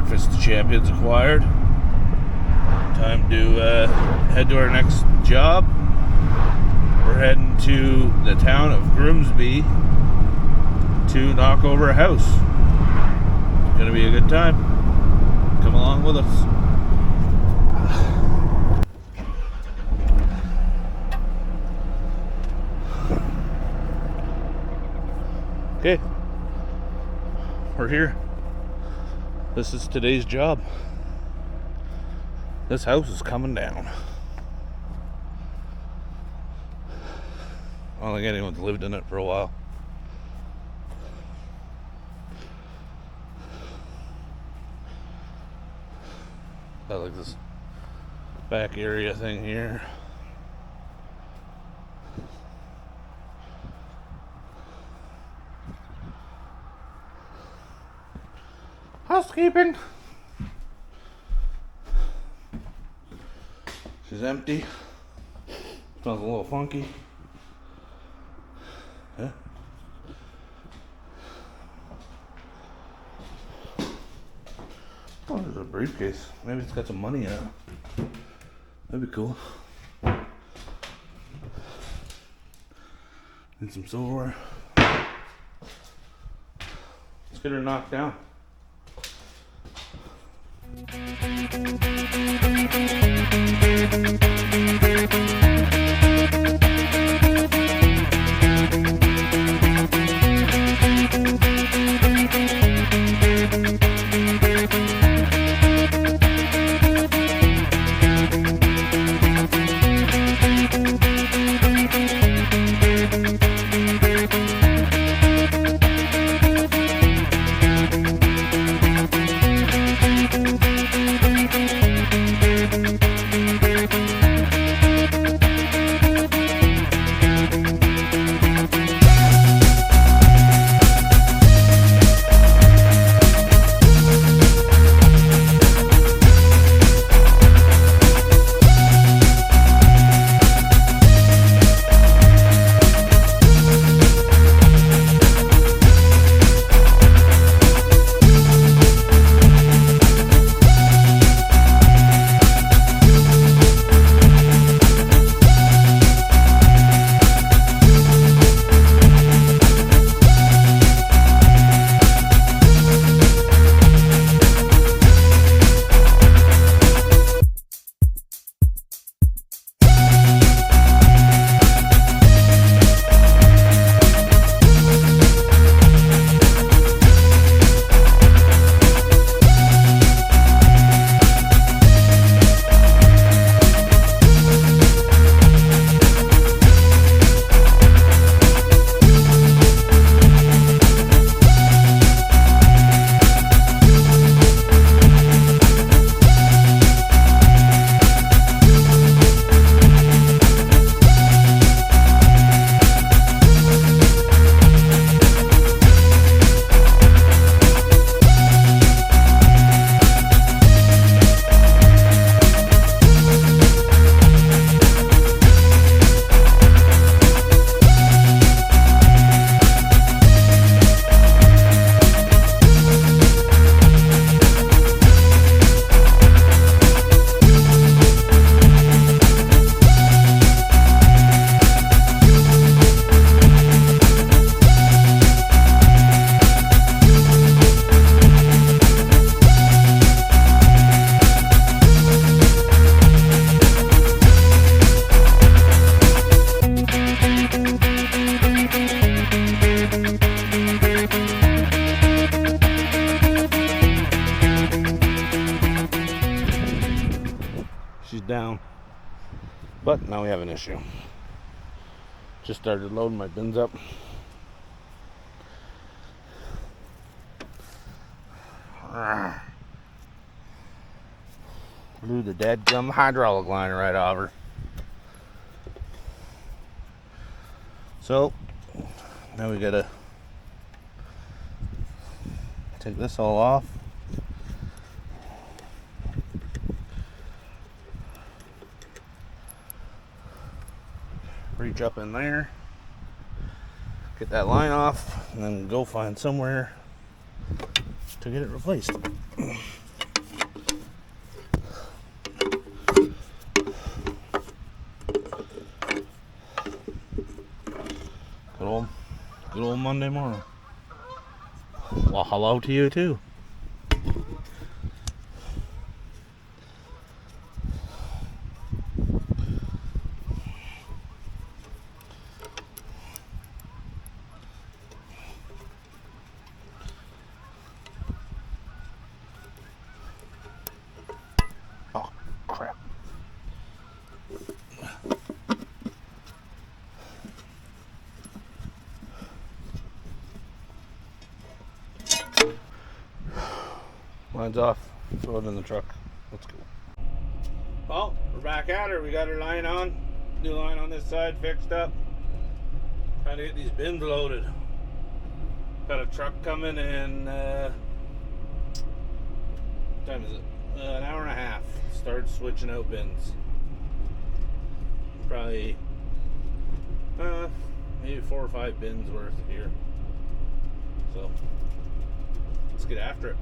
Breakfast the Champions acquired. Time to head to our next job. We're heading to the town of Grimsby to knock over a house. It's gonna be a good time. Come along with us. Okay, we're here. This is today's job. This house is coming down. I don't think anyone's lived in it for a while. I like this back area thing here. Housekeeping. She's empty. Smells a little funky. Yeah. Oh, there's a briefcase. Maybe it's got some money in it. That'd be cool. Need some silverware. Let's get her knocked down. Down, but now we have an issue. Just started loading my bins up. Blew the dead gum hydraulic line right off her. So now we gotta take this all off. Reach up in there, get that line off, and then go find somewhere to get it replaced. Good old Monday morning. Well, hello to you too. Oh, crap. Line's off. Throw it in the truck. Let's go. Well, we're back at her. We got her line on. New line on this side fixed up. Trying to get these bins loaded. Got a truck coming in, what time is it? An hour and a half. Start switching out bins. Probably, maybe 4 or 5 bins worth here. So, let's get after it.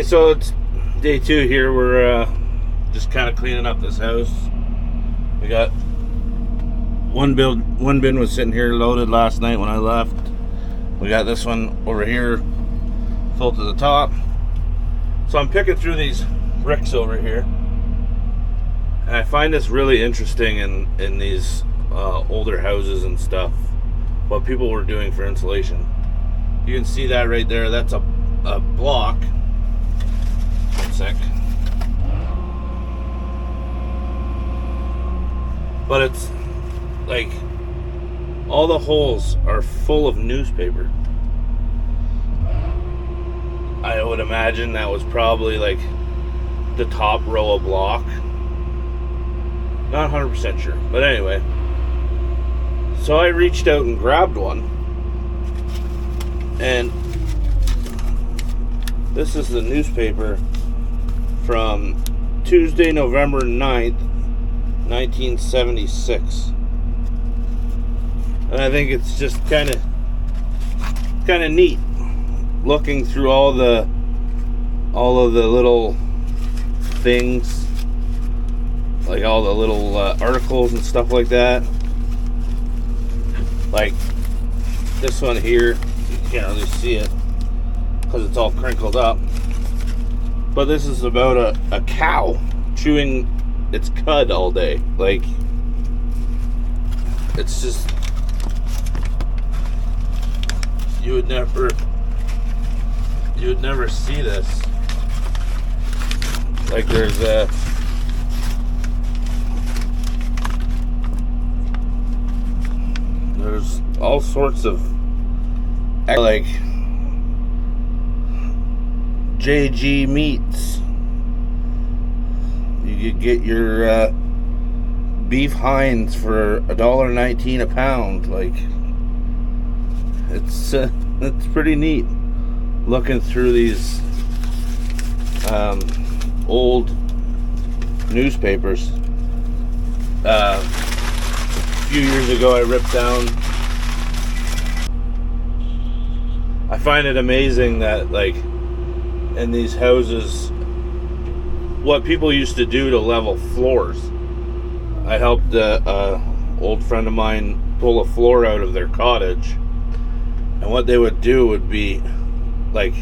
so it's day 2 here. We're just kind of cleaning up this house. We got one bin was sitting here loaded last night when I left. We got this one over here full to the top. So I'm picking through these bricks over here, and I find this really interesting in these older houses and stuff, what people were doing for insulation. You can see that right there. That's a block. One sec. But it's like all the holes are full of newspaper. I would imagine that was probably like the top row of block. Not 100% sure, but anyway. So I reached out and grabbed one, and this is the newspaper from Tuesday, November 9th, 1976. And I think it's just kind of neat looking through all of the little things, like all the little articles and stuff like that. Like this one here, you can't really see it because it's all crinkled up, but this is about a cow chewing its cud all day. Like, it's just, you would never see this. Like, there's all sorts of, like, JG Meats. You could get your beef hinds for $1.19 a pound. Like, it's pretty neat looking through these old newspapers. A few years ago, I ripped down. I find it amazing that, like, in these houses, what people used to do to level floors. I helped an old friend of mine pull a floor out of their cottage, and what they would do would be, like,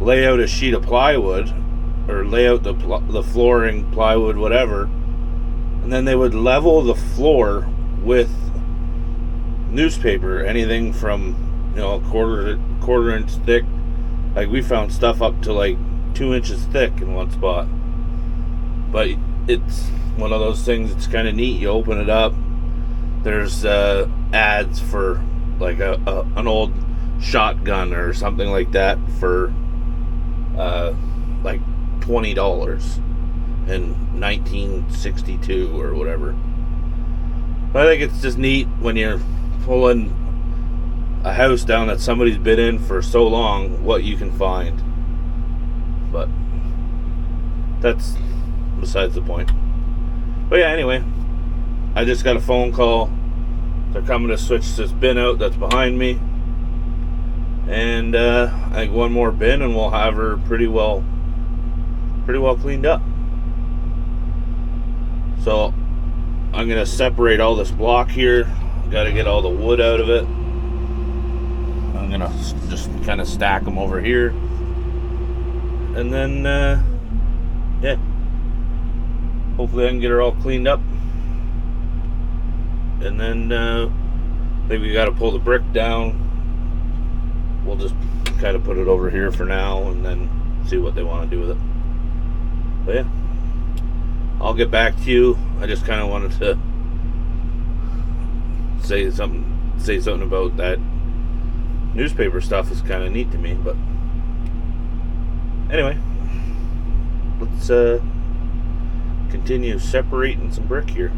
lay out a sheet of plywood, or lay out the flooring, plywood, whatever, and then they would level the floor with newspaper, anything from, you know, a quarter inch thick. Like, we found stuff up to like 2 inches thick in one spot. But it's one of those things, it's kind of neat. You open it up, there's ads for like an old shotgun or something like that for like $20 in 1962 or whatever. But I think it's just neat when you're pulling a house down that somebody's been in for so long, what you can find. But that's besides the point. But yeah, anyway, I just got a phone call. They're coming to switch this bin out that's behind me, and I think one more bin and we'll have her pretty well cleaned up. So I'm gonna separate all this block here. Got to get all the wood out of it. I'm gonna just kind of stack them over here, and then yeah, hopefully I can get her all cleaned up. And then I think we got to pull the brick down. We'll just kind of put it over here for now, and then see what they want to do with it. But yeah, I'll get back to you. I just kind of wanted to say something about that newspaper stuff. Is kind of neat to me. But anyway, let's continue separating some brick here.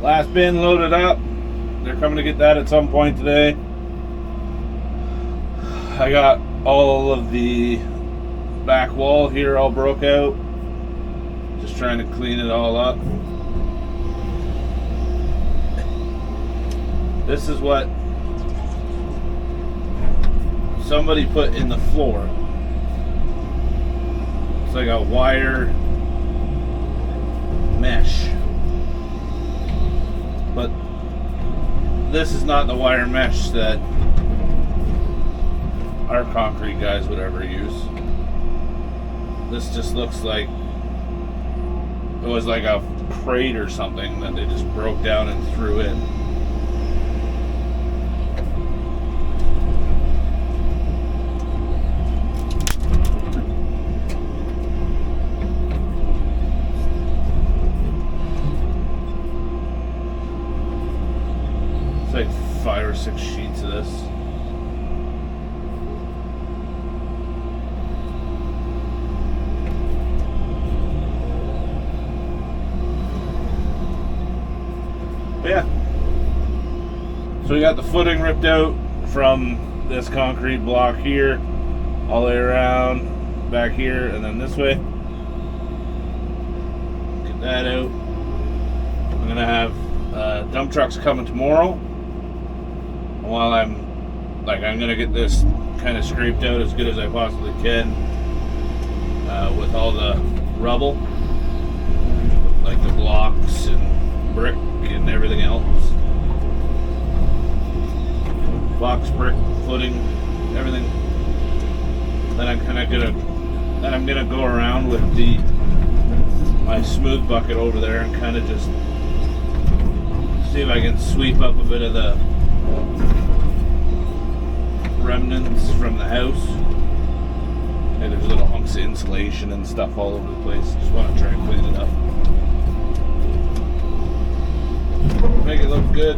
Last bin loaded up. They're coming to get that at some point today. I got all of the back wall here all broke out. Just trying to clean it all up. This is what somebody put in the floor. It's like a wire mesh. But this is not the wire mesh that our concrete guys would ever use. This just looks like it was like a crate or something that they just broke down and threw in. It's like 5 or 6 sheets of this. But yeah. So we got the footing ripped out from this concrete block here, all the way around, back here, and then this way. Get that out. I'm gonna have dump trucks coming tomorrow. While I'm gonna get this kind of scraped out as good as I possibly can with all the rubble, like the blocks and brick and everything else. Box, brick, footing, everything. Then I'm gonna go around with my smooth bucket over there and kind of just see if I can sweep up a bit of the remnants from the house. And there's little hunks of insulation and stuff all over the place. Just want to try and clean it up. Make it look good.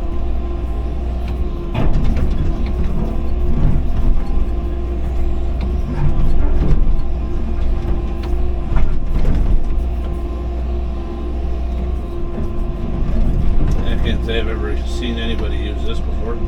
I can't say I've ever seen anybody use this before.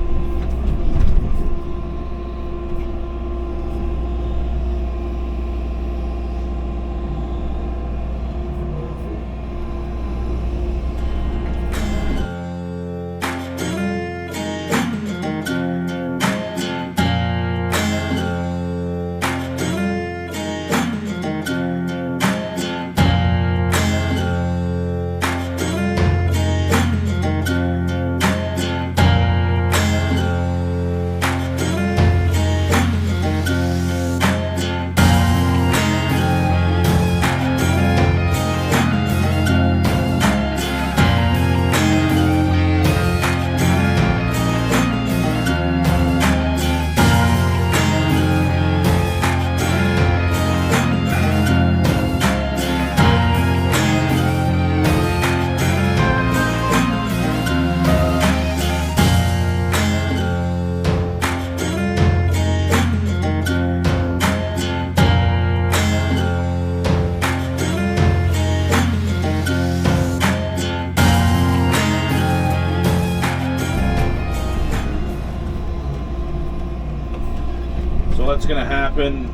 What's going to happen,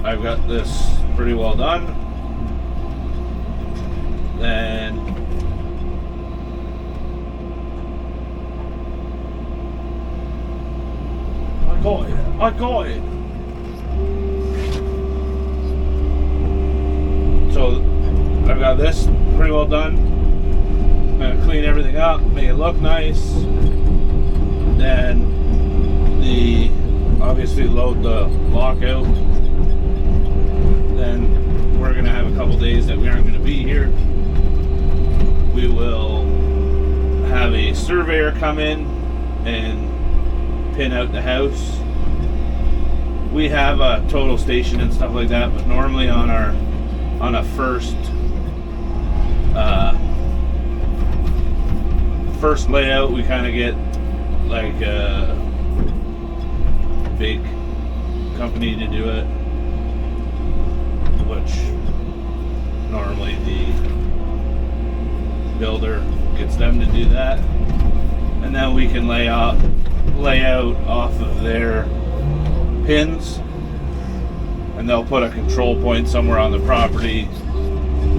I've got this pretty well done, then I got it. So I've got this pretty well done. I'm going to clean everything up, make it look nice, then obviously load the block out. Then we're going to have a couple days that we aren't going to be here. We will have a surveyor come in and pin out the house. We have a total station and stuff like that, but normally on a first layout we kind of get like a big company to do it, which normally the builder gets them to do that, and then we can lay out off of their pins, and they'll put a control point somewhere on the property,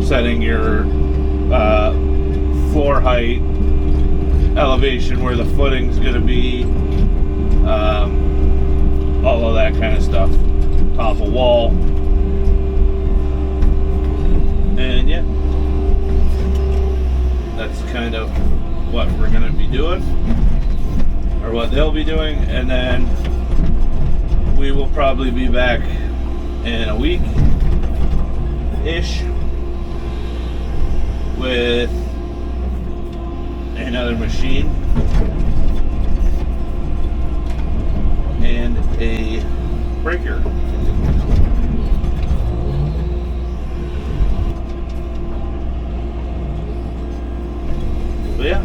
setting your floor height, elevation, where the footing's going to be, all of that kind of stuff, top of wall, and yeah, that's kind of what we're going to be doing, or what they'll be doing, and then we will probably be back in a week-ish with another machine and a breaker. So yeah,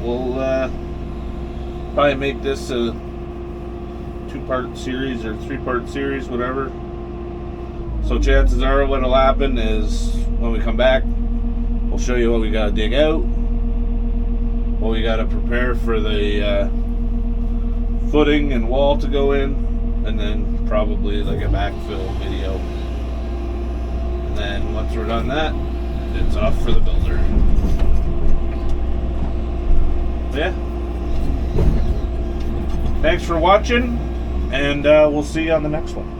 we'll probably make this a 2-part series or 3-part series, whatever. So chances are what'll happen is when we come back, we'll show you what we gotta dig out, what we gotta prepare for the footing and wall to go in, and then probably like a backfill video. And then once we're done that, it's off for the builder. Yeah. Thanks for watching, and we'll see you on the next one.